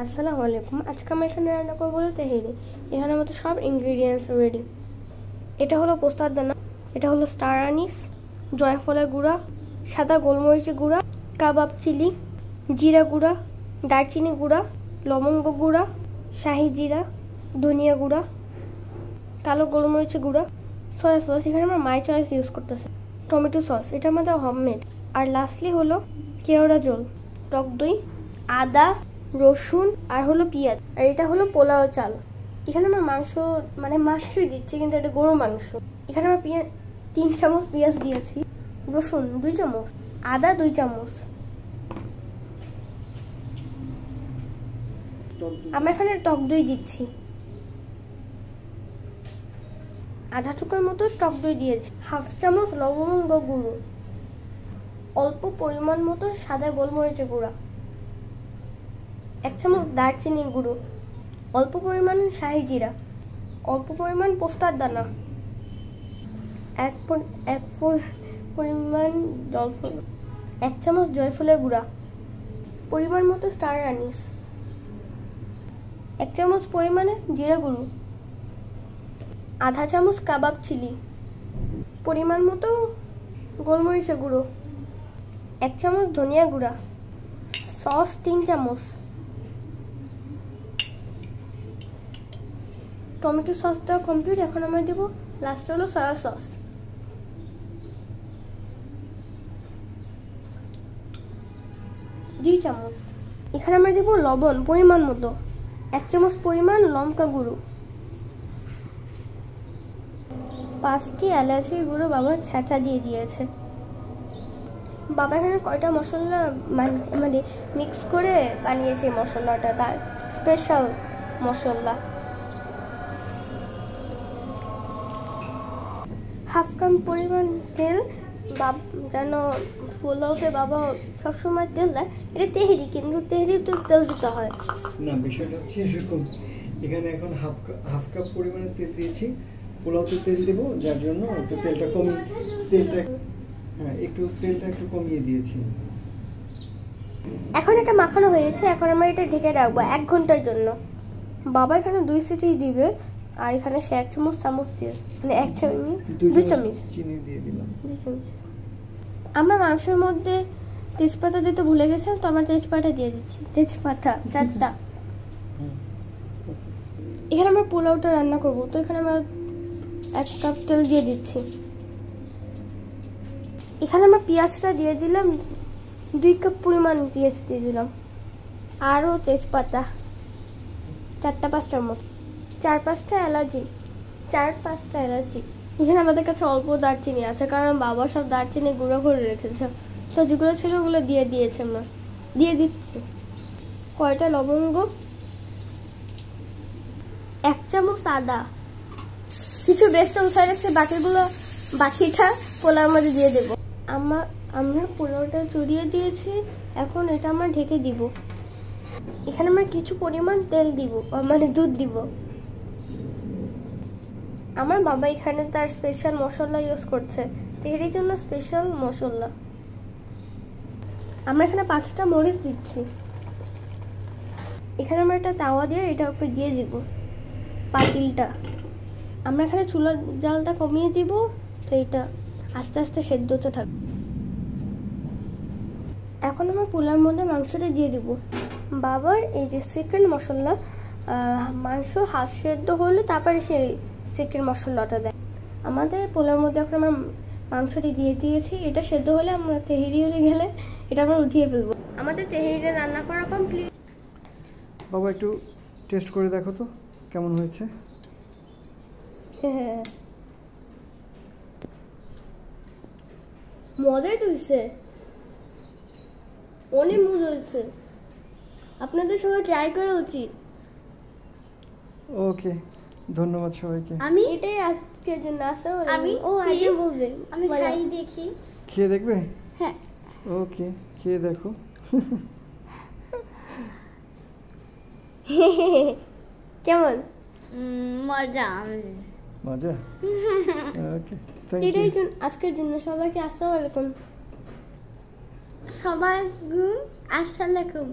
আসসালামু আলাইকুম। আজকে আমরা এখানে রান্না করবো হলো তেহেরি। এখানে আমাদের সব ইনগ্রিডিয়েন্টস রেডি। এটা হলো পোস্তার দানা, এটা হলো স্টার আনিস, জয়ফলের গুঁড়া, সাদা গোলমরিচের গুঁড়া, কাবাব চিলি, জিরা গুঁড়া, দারচিনি গুঁড়া, লবঙ্গ গুঁড়া, শাহি জিরা, ধনিয়া গুঁড়া, কালো গোলমরিচের গুঁড়া, সয়া সস, এখানে আমরা মাই চয়েস ইউজ করতেছি, টমেটো সস, এটা আমাদের হোমমেড। আর লাস্টলি হলো কেওড়া জল, টক দই, আদা, রসুন আর হলো পেঁয়াজ। আর এটা হলো পোলাও চাল। এখানে আমরা মাংসই দিচ্ছি, কিন্তু এটা গরু মাংস। এখানে আমরা 3 চামচ পেঁয়াজ দিয়েছি, রসুন 2 চামচ, আদা 2 চামচ। আমরা এখানে টক দই দিচ্ছি, আধা টুকরার মতো টক দই দিয়েছি, 1/2 চামচ লবঙ্গ গুঁড়ো, অল্প পরিমাণ মতো সাদা গোলমরিচের গুঁড়া, 1 চামচ দারচিনি গুঁড়ো, অল্প পরিমাণ শাহি জিরা, অল্প পরিমাণ পোস্তার দানা, 1 পরিমাণ জয়ফল, 1 চামচ জয়ফলের গুঁড়া, পরিমাণ মতো স্টার আনিস, 1 চামচ পরিমাণে জিরা গুঁড়ো, আধা চামচ কাবাব চিলি, পরিমাণ মতো গোলমরিচের গুঁড়ো, 1 চামচ ধনিয়া গুঁড়া, সস 3 চামচ, টমেটো সস দেওয়া কমপ্লিট। এখন আমরা দেবো লাস্ট হলো সয়া সস। দুই চামচ। এখানে আমরা দেবো লবণ পরিমাণ মতো, 1 চামচ পরিমাণ লঙ্কা গুঁড়ো, 5টি এলাচির গুঁড়ো বাবা ছেঁচা দিয়ে দিয়েছে। বাবা এখানে কয়টা মশলা মিক্স করে বানিয়েছে মশলাটা, তার স্পেশাল মশলা। 1/2 কাপ পরিমাণ তেল, যেন পোলাওতে বাবা সবসময় তেল দেয়। এটা তেহেরি, কিন্তু তেহেরি তো তেল দিতে হয় না। বিষয়টা হচ্ছে এরকম, এখানে এখন হাফ কাপ পরিমাণে তেল দিয়েছি, পোলাওতে তেল দেবো, যার জন্য একটু তেলটা একটু কমিয়ে দিয়েছি। এখন এটা মাখানো হয়েছে, এখন আমরা এটা ঢেকে রাখবো 1 ঘন্টার জন্য। বাবা এখানে 2 সিটি দিবে, আর এখানে সে 1 চামচ দিয়ে, 2 চামচ চিনি দিয়ে দিলাম। 2 চামচ। আমরা মাংসের মধ্যে তেজপাতা দিতে ভুলে গেছিলাম, তো আমরা তেজপাতা দিয়ে দিচ্ছি, তেজপাতা 4টা। এখানে আমরা পোলাওটা রান্না করব, তো এখানে আমরা 1 কাপ তেল দিয়ে দিচ্ছি। এখানে আমরা পেঁয়াজটা দিয়ে দিলাম, 2 কাপ পরিমাণ পেঁয়াজ দিয়ে দিলাম, আরও তেজপাতা 4-5টার মতো, 4-5টা এলাচি, 4-5টা এলাচি। এখানে আমাদের কাছে অল্প দারচিনি আছে, কারণ বাবা সব দারচিনি গুঁড়ো করে রেখেছে, তো যেগুলো ছিল ওগুলো দিয়ে দিয়েছে। আমরা দিয়ে দিচ্ছি কয়টা লবঙ্গ, 1 চামচ আদা, কিছু বেশটা উঠায় রেখেছে, বাকিটা পোলাওর মধ্যে দিয়ে দেবো। আমরা পোলাওটা চড়িয়ে দিয়েছি, এখন এটা আমরা ঢেকে দিব। এখানে আমরা কিছু পরিমাণ তেল দিব, দুধ দিব। আমার বাবা এখানে তার স্পেশাল মশলা ইউজ করছে, তেহেরির জন্য স্পেশাল মশলা। আমরা এখানে 5টা মরিচ দিচ্ছি। এখানে আমরা একটা তাওয়া দিয়ে এটার উপর দিয়ে দিব পাতিলটা। আমরা এখানে চুলার জালটা কমিয়ে দিব, তো এটা আস্তে আস্তে সেদ্ধ হতে থাকবে। এখন আমরা পোলার মধ্যে মাংসটা দিয়ে দিব। বাবার এই যে চিকেন মশলা, মাংস হাফ সেদ্ধ হলে তারপরে সেই চিকেন মশলাটা দেয়। আমাদের পোলার মধ্যে এখন আমরা মাংসটি দিয়ে দিয়েছি, এটা সেদ্ধ হলে আমরা তেহেরি হয়ে গেলে এটা আমরা উঠিয়ে ফেলবো। আমাদের তেহেরিটা রান্না করা কমপ্লিট। বাবা একটু টেস্ট করে দেখো তো কেমন হয়েছে। হ্যাঁ, মজাই তো হয়েছে, অনেক মজা হয়েছে। আপনাদের সবাই ট্রাই করা উচিত। ওকে, ধন্যবাদ সবাইকে। আমি এটাই আজকের জন্য আসা। আমি আগে বলবেন, আমি খাই দেখি। খেয়ে দেখবে? হ্যাঁ। ওকে, খেয়ে দেখো। কেমন? মজা। ওকে, এটাই আজকের জন্য সবাইকে আসসালামু আলাইকুম। সবাই আসসালামু আলাইকুম।